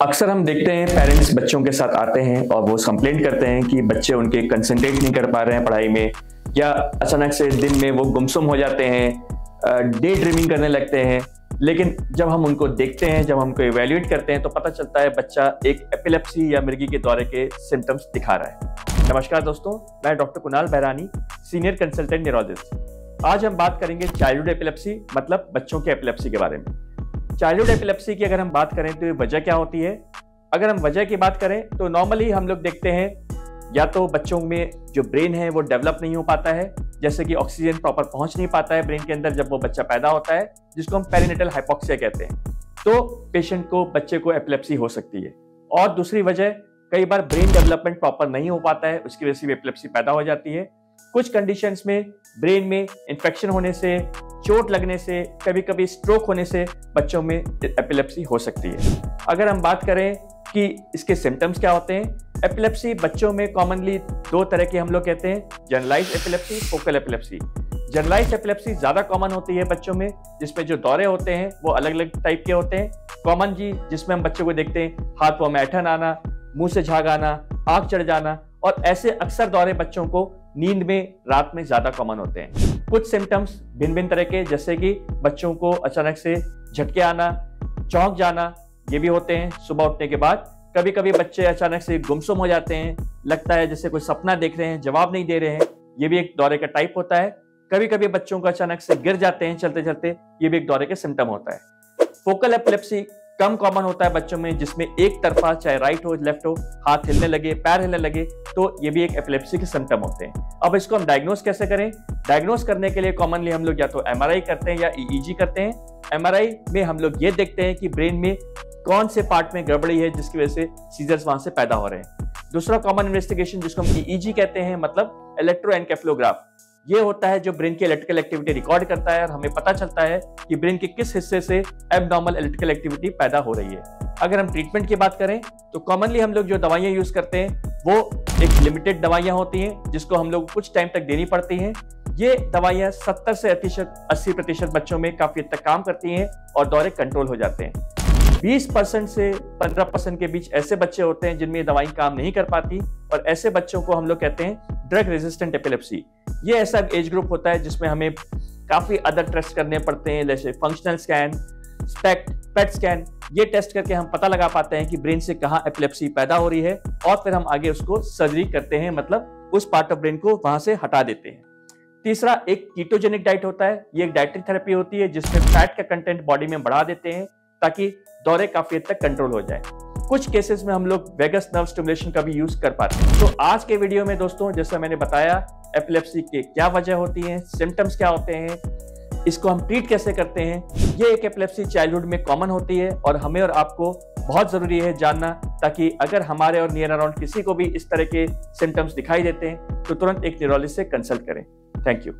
अक्सर हम देखते हैं पेरेंट्स बच्चों के साथ आते हैं और वो कंप्लेंट करते हैं कि बच्चे उनके कंसंट्रेट नहीं कर पा रहे हैं पढ़ाई में, या अचानक से दिन में वो गुमसुम हो जाते हैं, डे ड्रीमिंग करने लगते हैं। लेकिन जब हम उनको देखते हैं, जब हम उनको इवैल्यूएट करते हैं तो पता चलता है बच्चा एक एपिलेप्सी या मिर्गी के दौरे के सिम्टम्स दिखा रहा है। नमस्कार दोस्तों, मैं doctor Kunal Bahrani, senior consultant neurologist. आज हम बात करेंगे चाइल्डहुड एपिलेप्सी, मतलब बच्चों के एपिलेप्सी के बारे में। चाइल्डहुड एपिलेप्सी की अगर हम बात करें तो ये वजह क्या होती है। अगर हम वजह की बात करें तो नॉर्मली हम लोग देखते हैं या तो बच्चों में जो ब्रेन है वो डेवलप नहीं हो पाता है, जैसे कि ऑक्सीजन प्रॉपर पहुंच नहीं पाता है ब्रेन के अंदर जब वो बच्चा पैदा होता है, जिसको हम पेरिनेटल हाइपोक्सिया कहते हैं। तो पेशेंट को, बच्चे को एपिलेप्सी हो सकती है। और दूसरी वजह, कई बार ब्रेन डेवलपमेंट प्रॉपर नहीं हो पाता है, उसकी वजह से भी एपिलेप्सी पैदा हो जाती है। कुछ कंडीशंस में ब्रेन में इंफेक्शन होने से, चोट लगने से, कभी कभी स्ट्रोक होने से बच्चों में एपिलेप्सी हो सकती है। अगर हम बात करें कि इसके सिम्टम्स क्या होते हैं, एपिलेप्सी बच्चों में कॉमनली दो तरह के हम लोग कहते हैं, generalised epilepsy, focal epilepsy. Generalised epilepsy ज्यादा कॉमन होती है बच्चों में, जिसमें जो दौरे होते हैं वो अलग अलग टाइप के होते हैं। कॉमन जी जिसमें हम बच्चों को देखते हैं हाथ पांव में ऐंठन आना, मुंह से झाग आना, आंख चढ़ जाना, और ऐसे अक्सर दौरे बच्चों को नींद में, रात में ज्यादा कॉमन होते हैं। कुछ सिम्टम्स भिन्न भिन्न तरह के, जैसे कि बच्चों को अचानक से झटके आना, चौंक जाना, ये भी होते हैं सुबह उठने के बाद। कभी कभी बच्चे अचानक से गुमसुम हो जाते हैं, लगता है जैसे कोई सपना देख रहे हैं, जवाब नहीं दे रहे हैं, ये भी एक दौरे का टाइप होता है। कभी कभी बच्चों को अचानक से गिर जाते हैं चलते चलते, ये भी एक दौरे के सिम्टम होता है। फोकल एपिलेप्सी कम कॉमन होता है बच्चों में, जिसमें एक तरफा, चाहे राइट हो लेफ्ट हो, हाथ हिलने लगे, पैर हिलने लगे, तो ये भी एक एपिलेप्सी के सिम्टम होते हैं। अब इसको हम डायग्नोस कैसे करें? डायग्नोस करने के लिए कॉमनली हम लोग या तो एमआरआई करते हैं या ईईजी करते हैं। एमआरआई में हम लोग ये देखते हैं कि ब्रेन में कौन से पार्ट में गड़बड़ी है जिसकी वजह से सीजर्स वहां से पैदा हो रहे हैं। दूसरा कॉमन इन्वेस्टिगेशन जिसको हम ईईजी कहते हैं, मतलब इलेक्ट्रोएन्केफेलोग्राफ, ये होता है जो ब्रेन की इलेक्ट्रिकल एक्टिविटी रिकॉर्ड करता है और हमें पता चलता है कि ब्रेन के किस हिस्से से एबनॉर्मल इलेक्ट्रिकल एक्टिविटी पैदा हो रही है। अगर हम ट्रीटमेंट की बात करें तो कॉमनली हम लोग जो दवाइयां यूज करते हैं वो एक लिमिटेड दवाइयां होती हैं, जिसको हम लोग कुछ टाइम तक देनी पड़ती हैं। ये दवाइयां 70 से 80% बच्चों में काफी हद तक काम करती हैं और दौरे कंट्रोल हो जाते हैं। 20% से 15% के बीच ऐसे बच्चे होते हैं जिनमें दवाई काम नहीं कर पाती, और ऐसे बच्चों को हम लोग कहते हैं ड्रग रेजिस्टेंट एपिलेप्सी। ये ऐसा एज ग्रुप होता है जिसमें हमें काफी अदर टेस्ट करने पड़ते हैं, जैसे फंक्शनल स्कैन, पेट स्कैन। ये टेस्ट करके हम पता लगा पाते हैं कि ब्रेन से कहाँ एपिलेप्सी पैदा हो रही है, और फिर हम आगे उसको सर्जरी करते हैं, मतलब उस पार्ट ऑफ ब्रेन को वहां से हटा देते हैं। तीसरा एक कीटोजेनिक डाइट होता है। ये एक डाइटरी थेरेपी होती है जिसमें फैट का कंटेंट बॉडी में बढ़ा देते हैं ताकि दौरे काफी हद तक कंट्रोल हो जाए। कुछ केसेस में हम लोग वेगस नर्व स्टिमुलेशन का भी यूज कर पाते हैं। तो आज के वीडियो में दोस्तों, जैसे मैंने बताया, एपिलेप्सी के क्या वजह होती है, सिम्टम्स क्या होते हैं, इसको हम ट्रीट कैसे करते हैं। ये एक एपिलेप्सी चाइल्डहुड में कॉमन होती है और हमें और आपको बहुत जरूरी है जानना, ताकि अगर हमारे और नियर अराउंड किसी को भी इस तरह के सिम्टम्स दिखाई देते हैं तो तुरंत एक न्यूरोलॉजिस्ट से कंसल्ट करें। Thank you.